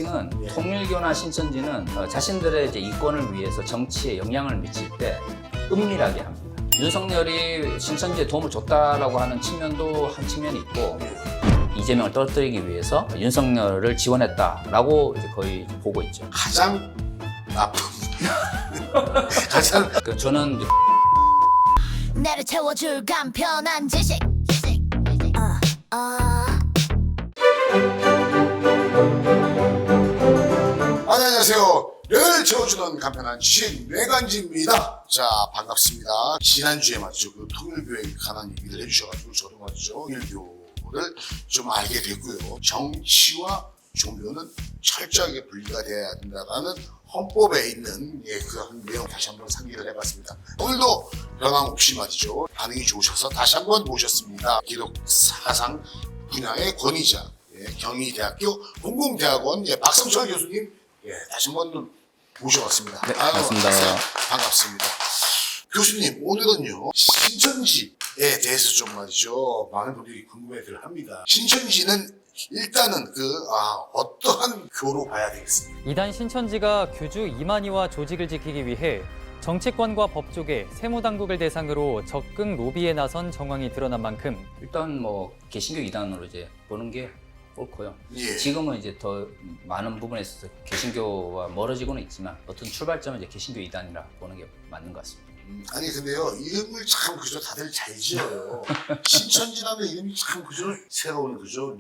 특징은 예. 통일교나 신천지는 자신들의 이제 이권을 위해서 정치에 영향을 미칠 때 은밀하게 합니다. 윤석열이 신천지에 도움을 줬다라고 하는 측면도 한 측면이 있고 이재명을 떨어뜨리기 위해서 윤석열을 지원했다라고 이제 거의 보고 있죠. 가장 나쁜 가장 저는 나를 채워줄 간편한 지식. 안녕하세요. 뇌를 채워주는 간편한 지식 뇌간지입니다. 자, 반갑습니다. 지난주에 말이죠, 그 통일교에 관한 얘기를 해주셔가지고 저도 말이죠, 통일교를 좀 알게 됐고요. 정치와 종교는 철저하게 분리가 돼야 된다라는 헌법에 있는 그 내용 다시 한번 상기를 해봤습니다. 오늘도 변함없이 말이죠, 반응이 좋으셔서 다시 한번 모셨습니다. 기독 사상 분야의 권위자, 경희대학교 공공대학원 박성철 교수님, 다시 한번 모셔봤습니다. 네, 반갑습니다. 반갑습니다. 교수님, 오늘은요, 신천지에 대해서 좀 말이죠, 많은 분들이 궁금해들 합니다. 신천지는 일단은 어떠한 교로 봐야 되겠습니까? 이단 신천지가 교주 이만희와 조직을 지키기 위해 정치권과 법조계, 세무당국을 대상으로 적극 로비에 나선 정황이 드러난 만큼 일단 뭐 개신교 이단으로 이제 보는 게 옳고요. 예. 지금은 이제 더 많은 부분에 있어서 개신교와 멀어지고는 있지만 어떤 출발점은 이제 개신교 이단이라 보는 게 맞는 것 같습니다. 아니 근데요, 이름을 참 그저 다들 잘 지어요. 신천지라는 이름이 참 그저 새로운 그저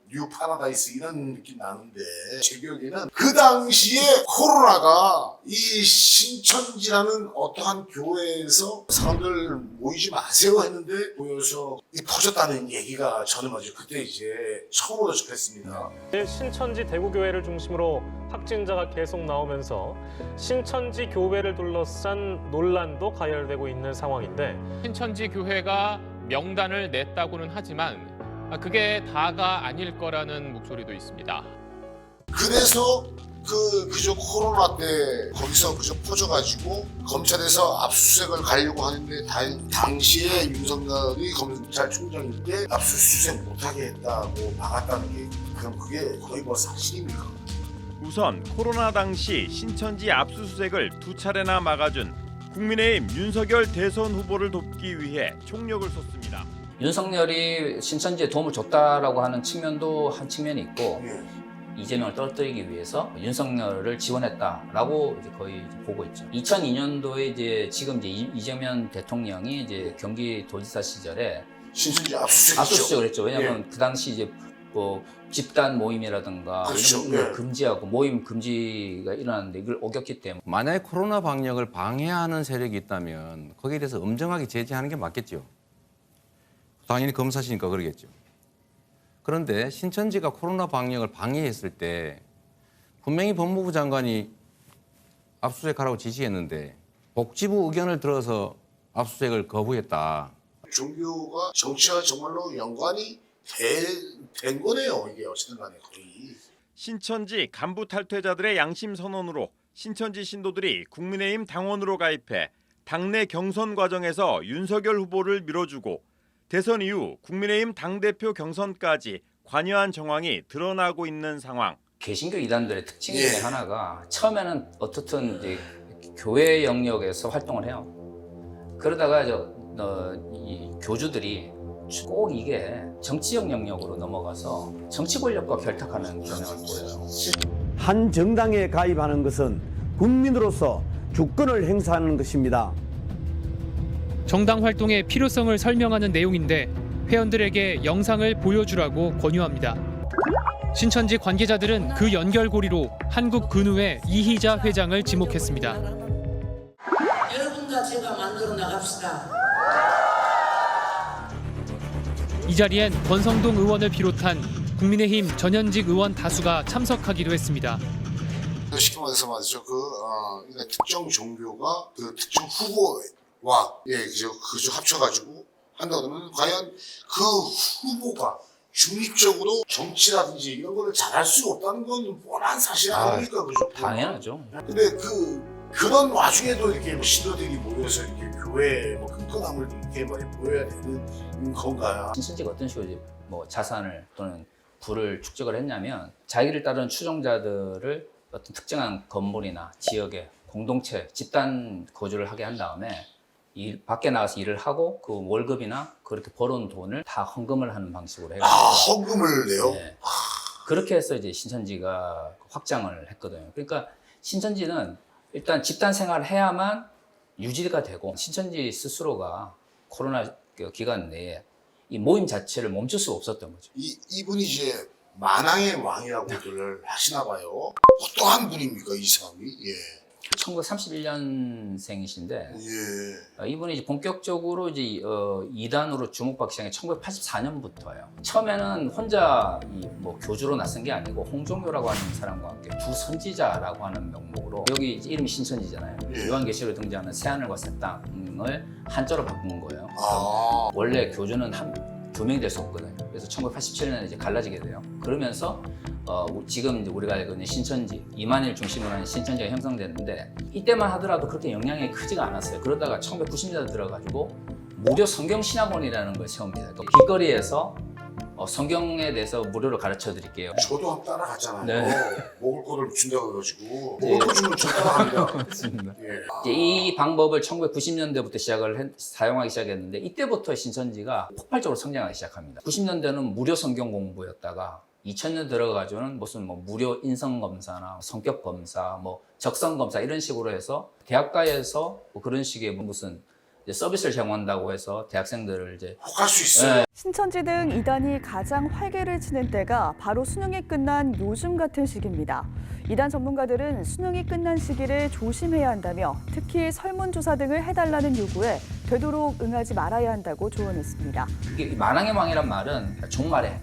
뉴 파라다이스 이런 느낌 나는데, 제 기억에는 그 당시에 코로나가 이 신천지라는 어떠한 교회에서 사람들 모이지 마세요 했는데 모여서 퍼졌다는 얘기가 저는 맞아요. 그때 이제 처음으로 접했습니다. 신천지 대구교회를 중심으로 확진자가 계속 나오면서 신천지 교회를 둘러싼 논란도 가열되고 있는 상황인데, 신천지 교회가 명단을 냈다고는 하지만 그게 다가 아닐 거라는 목소리도 있습니다. 그래서 그저 코로나 때 거기서 그저 퍼져가지고 검찰에서 압수수색을 가려고 하는데 당시에 윤석열이 검찰총장일 때 압수수색 못하게 했다고 막았다는 게, 그럼 그게 거의 뭐 사실입니까? 우선 코로나 당시 신천지 압수수색을 두 차례나 막아준 국민의힘 윤석열 대선 후보를 돕기 위해 총력을 쏟습니다. 윤석열이 신천지에 도움을 줬다라고 하는 측면도 한 측면이 있고 이재명을 떨어뜨리기 위해서 윤석열을 지원했다라고 이제 거의 이제 보고 있죠. 2002년도에 이제 지금 이제 이재명 대통령이 이제 경기도지사 시절에 신천지 압수수색이죠. 압수수색을 했죠. 왜냐하면 그 당시 이제 뭐 집단 모임이라든가 그렇죠. 이런 걸 금지하고 모임 금지가 일어났는데 이걸 어겼기 때문에 만약에 코로나 방역을 방해하는 세력이 있다면 거기에 대해서 엄정하게 제재하는 게 맞겠죠. 당연히 검사시니까 그러겠죠. 그런데 신천지가 코로나 방역을 방해했을 때 분명히 법무부 장관이 압수수색하라고 지시했는데 복지부 의견을 들어서 압수수색을 거부했다. 종교가 정치와 정말로 연관이 된 거네요. 이게 어쨌든 간에 거의. 신천지 간부 탈퇴자들의 양심 선언으로 신천지 신도들이 국민의힘 당원으로 가입해 당내 경선 과정에서 윤석열 후보를 밀어주고 대선 이후 국민의힘 당대표 경선까지 관여한 정황이 드러나고 있는 상황. 개신교 이단들의 특징 중에 하나가 처음에는 어떻든 이제 교회 영역에서 활동을 해요. 그러다가 이 교주들이 꼭 이게 정치적 영역으로 넘어가서 정치 권력과 결탁하는 경향을 보여요. 한 정당에 가입하는 것은 국민으로서 주권을 행사하는 것입니다. 정당 활동의 필요성을 설명하는 내용인데 회원들에게 영상을 보여주라고 권유합니다. 신천지 관계자들은 그 연결고리로 한국근후회 이희자 회장을 지목했습니다. 여러분과 제가 만들어 나갑시다. 이 자리엔 권성동 의원을 비롯한 국민의힘 전현직 의원 다수가 참석하기도 했습니다. 쉽게 말해서 말이죠, 특정 종교가 그 특정 후보와 그저 합쳐가지고 한다 그러면 과연 그 후보가 중립적으로 정치라든지 이런 거를 잘할 수가 없다는 건 뻔한 사실 아닙니까? 그죠? 당연하죠. 근데 그런 와중에도 이렇게 신도들이 모여서 이렇게 교회 끈끈함을 이렇게 모여야 되는 건가요? 신천지가 어떤 식으로 이제 뭐 자산을 또는 부를 축적을 했냐면 자기를 따르는 추종자들을 어떤 특정한 건물이나 지역의 공동체, 집단 거주를 하게 한 다음에 밖에 나가서 일을 하고 그 월급이나 그렇게 벌어온 돈을 다 헌금을 하는 방식으로 해요. 헌금을 내요? 네. 그렇게 해서 이제 신천지가 확장을 했거든요. 그러니까 신천지는 일단 집단 생활을 해야만 유지가 되고, 신천지 스스로가 코로나 기간 내에 이 모임 자체를 멈출 수가 없었던 거죠. 이분이 이제 만왕의 왕이라고들 하시나 봐요. 어떠한 분입니까, 이 사람이? 예. 1931년생이신데 예. 이분이 이제 본격적으로 이제 이단으로 주목받기 시작한 게 1984년부터예요. 처음에는 혼자 뭐 교주로 나선 게 아니고 홍종교라고 하는 사람과 함께 두 선지자라고 하는 명목으로, 여기 이제 이름이 신천지잖아요. 예. 요한계시록에 등장하는 새하늘과 새 땅을 한자로 바꾼 거예요. 원래 교주는 두 명이 될 수 없거든요. 그래서 1987년에 이제 갈라지게 돼요. 그러면서 지금 이제 우리가 알고 있는 신천지, 이만희를 중심으로 하는 신천지가 형성됐는데, 이때만 하더라도 그렇게 영향이 크지가 않았어요. 그러다가 1990년대 들어가지고 무료 성경신학원이라는 걸 세웁니다. 길거리에서 성경에 대해서 무료로 가르쳐 드릴게요. 저도 한번 따라갔잖아요. 네. 먹을 거를 준다고 해가지고 네. 먹을 거 주면 저 따라갑니다. 그렇습니다. 예. 이제 이 방법을 1990년대부터 사용하기 시작했는데, 이때부터 신천지가 폭발적으로 성장하기 시작합니다. 90년대는 무료 성경 공부였다가 2000년 들어가지고는 무슨 뭐 무료 인성 검사나 성격 검사, 뭐 적성 검사 이런 식으로 해서 대학가에서 뭐 그런 식의 무슨 이제 서비스를 제공한다고 해서 대학생들을 이제 혹할 수 있어요. 신천지 등 이단이 가장 활개를 치는 때가 바로 수능이 끝난 요즘 같은 시기입니다. 이단 전문가들은 수능이 끝난 시기를 조심해야 한다며 특히 설문조사 등을 해달라는 요구에 되도록 응하지 말아야 한다고 조언했습니다. 이게 만왕의 왕이란 말은 종말에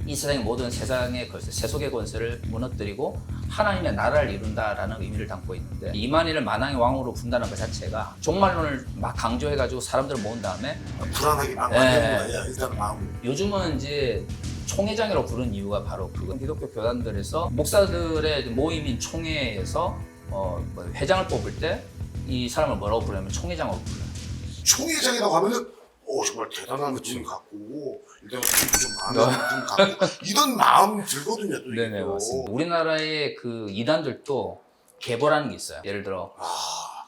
이 세상의 모든 세상의 권세, 세속의 권세를 무너뜨리고 하나님의 나라를 이룬다라는 의미를 담고 있는데, 이만희를 만왕의 왕으로 분다는 것 자체가 종말론을 막 강조해가지고 사람들을 모은 다음에 불안하게 막 만드는 거야, 일단 마음을. 요즘은 이제 총회장이라고 부르는 이유가 바로 그건 기독교 교단들에서 목사들의 모임인 총회에서 뭐 회장을 뽑을 때 이 사람을 뭐라고 부르냐면 총회장으로 불러요. 총회장이라고 하면은 정말 대단한 분 같고 일단 좀 많은 분 같고 이런 마음 들거든요. 또 네네, 이거. 맞습니다. 우리나라의 그 이단들도 계보라는 게 있어요. 예를 들어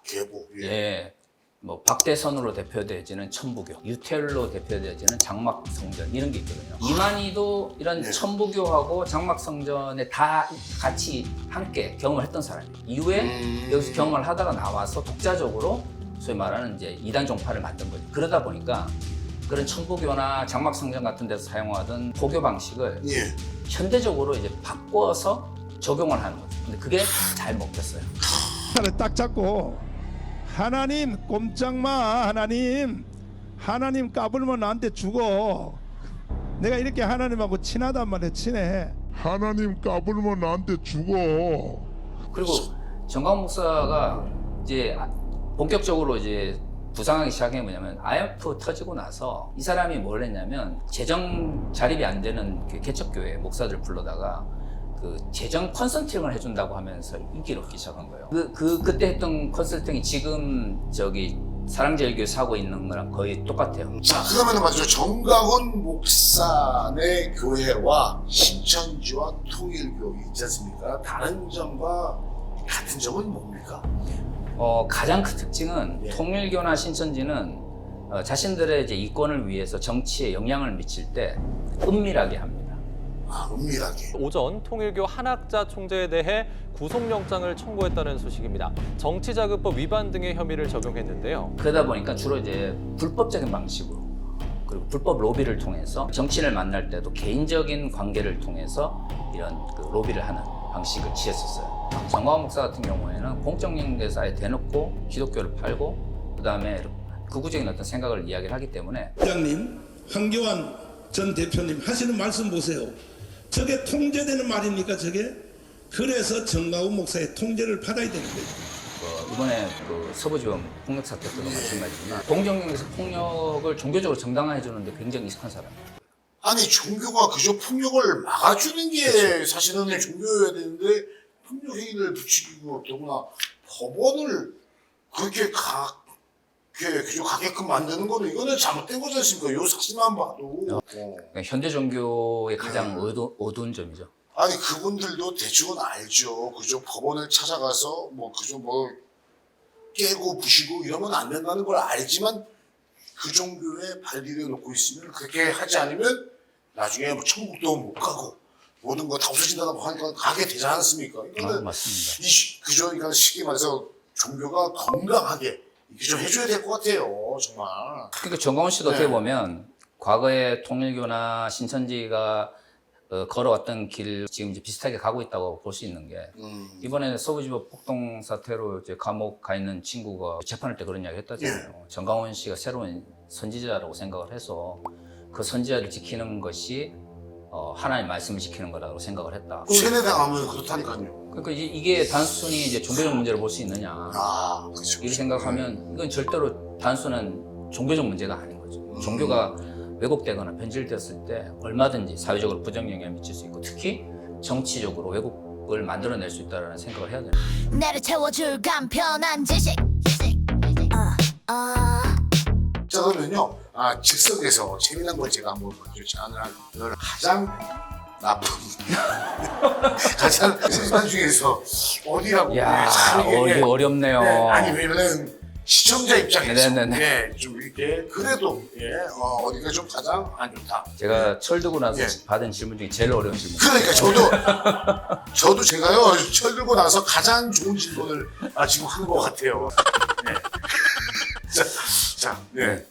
계보. 예. 뭐 박대선으로 대표되어지는 천부교, 유태율로 대표되어지는 장막성전 이런 게 있거든요. 이만희도 이런 네. 천부교하고 장막성전에 다 같이 함께 경험을 했던 사람이에요. 이후에 여기서 경험을 하다가 나와서 독자적으로 소위 말하는 이제 이단 종파를 만든 거죠. 그러다 보니까 그런 천부교나 장막성전 같은 데서 사용하던 포교 방식을 예. 현대적으로 이제 바꿔서 적용을 하는 거죠. 근데 그게 잘 먹혔어요. 딱 잡고 하나님 꼼짝마, 하나님 까불면 나한테 죽어. 내가 이렇게 하나님하고 친하단 말이야. 친해. 하나님 까불면 나한테 죽어. 그리고 정광훈 목사가 이제 본격적으로 이제 부상하기 시작한 게 뭐냐면, IMF 터지고 나서 이 사람이 뭘 했냐면, 재정 자립이 안 되는 그 개척교회 목사들 불러다가 그 재정 컨설팅을 해준다고 하면서 인기를 얻기 시작한 거예요. 그때 했던 컨설팅이 지금 저기 사랑제일교에서 하고 있는 거랑 거의 똑같아요. 자, 그러면 말이죠. 정광훈 목사의 교회와 신천지와 통일교 있지 않습니까? 다른 점과 같은 점은 뭡니까? 가장 큰 특징은 통일교나 신천지는 자신들의 이제 이권을 위해서 정치에 영향을 미칠 때 은밀하게 합니다. 은밀하게. 오전 통일교 한학자 총재에 대해 구속영장을 청구했다는 소식입니다. 정치자금법 위반 등의 혐의를 적용했는데요. 그러다 보니까 주로 이제 불법적인 방식으로, 그리고 불법 로비를 통해서 정치인을 만날 때도 개인적인 관계를 통해서 이런 그 로비를 하는 방식을 취했었어요. 정광훈 목사 같은 경우에는 공적 연대에서 아예 대놓고 기독교를 팔고 그다음에 극우적인 어떤 생각을 이야기를 하기 때문에. 회장님, 황교안 전 대표님 하시는 말씀 보세요. 저게 통제되는 말입니까, 저게? 그래서 정광훈 목사의 통제를 받아야 되는 거예요. 이번에 그 서부지원 폭력 사태 때도 마찬가지지만, 공정경에서 폭력을 종교적으로 정당화해 주는데 굉장히 익숙한 사람이에요. 아니, 종교가 그저 폭력을 막아주는 게 사실은 종교여야 되는데 폭력 행위를 부추기고 더구나 법원을 그렇게 규정 가게끔 만드는 거는 이거는 잘못된 거지 않습니까? 요 사실만 봐도. 그러니까 현대 종교의 가장 어두운 점이죠. 아니 그분들도 대충은 알죠. 그죠? 법원을 찾아가서 뭐 그죠? 뭐 깨고 부시고 이러면 안 된다는 걸 알지만 그 종교에 발디뎌 놓고 있으면 그렇게 하지 않으면 나중에 뭐 천국도 못 가고 모든 거 다 없어진다고 하니까 가게 되지 않습니까? 이거는 맞습니다. 그죠? 그러니까 쉽게 말해서 종교가 건강하게 좀 해줘야 될 것 같아요, 정말. 그러니까 정광훈 씨도 어떻게 보면 과거에 통일교나 신천지가 걸어왔던 길 지금 이제 비슷하게 가고 있다고 볼 수 있는 게 이번에 서부지법 폭동 사태로 이제 감옥 가 있는 친구가 재판할 때 그런 이야기 했다잖아요. 정광훈 씨가 새로운 선지자라고 생각을 해서 그 선지자를 지키는 것이 하나님 말씀을 지키는 거라고 생각을 했다. 세뇌당하면 그렇다니까요. 그러니까 이게 단순히 이제 종교적 문제를 볼 수 있느냐. 그렇죠. 이렇게 생각하면 이건 절대로 단순한 종교적 문제가 아닌 거죠. 종교가 왜곡되거나 변질되었을 때 얼마든지 사회적으로 부정영향을 미칠 수 있고 특히 정치적으로 왜곡을 만들어낼 수 있다는 생각을 해야 돼요. 내를 채워줄 간편한 지식. 자 그러면요, 즉석에서 재미난 걸 제가 한번 제안을 하면 가장 나쁜 가장 세상 중에서 어디라고? 이야, 어렵네요. 네, 아니 왜냐면 시청자 입장에서 네네네. 좀 이렇게 그래도 어디가 좀 가장 안 좋다. 제가 철들고 나서 받은 질문 중에 제일 어려운 질문. 그러니까 저도 제가요 철들고 나서 가장 좋은 질문을 지금 한 것 같아요. 네.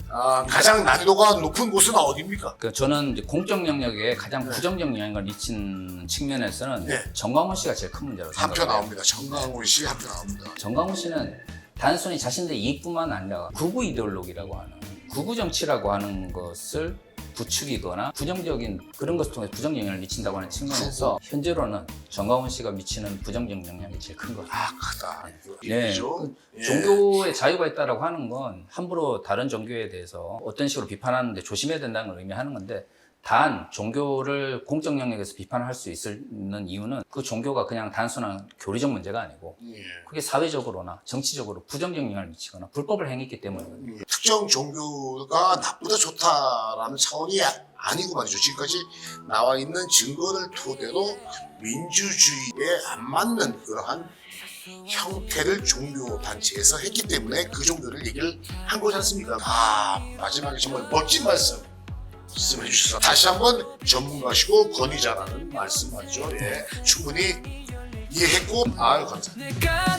가장 난이도가 높은 곳은 어디입니까? 저는 이제 공적 영역에 가장 부정적 영향을 미치는 측면에서는 정광훈 씨가 제일 큰 문제라고 한 표 생각해요. 나옵니다. 정광훈 씨 한 표 나옵니다. 정광훈 씨는 단순히 자신들의 이익뿐만 아니라 극우 이데올로기라고 하는 극우 정치라고 하는 것을 부추기거나 부정적인 그런 것을 통해 부정 영향을 미친다고 하는 측면에서 현재로는 정광훈 씨가 미치는 부정적 영향이 제일 큰 것 같아요. 크다. 네. 종교의 자유가 있다라고 하는 건 함부로 다른 종교에 대해서 어떤 식으로 비판하는데 조심해야 된다는 걸 의미하는 건데 단 종교를 공적 영역에서 비판할 수 있는 이유는 그 종교가 그냥 단순한 교리적 문제가 아니고 그게 사회적으로나 정치적으로 부정적 영향을 미치거나 불법을 행했기 때문이거든요. 특정 종교가 나쁘다 좋다라는 차원이 아니고 말이죠. 지금까지 나와 있는 증거를 토대로 민주주의에 안 맞는 그러한 형태를 종교 단체에서 했기 때문에 그 종교를 얘기를 한 거지 않습니까? 마지막에 정말 멋진 말씀해 주셔서 다시 한번 전문가시고 권위자라는 말씀 말이죠. 충분히 이해했고 감사합니다.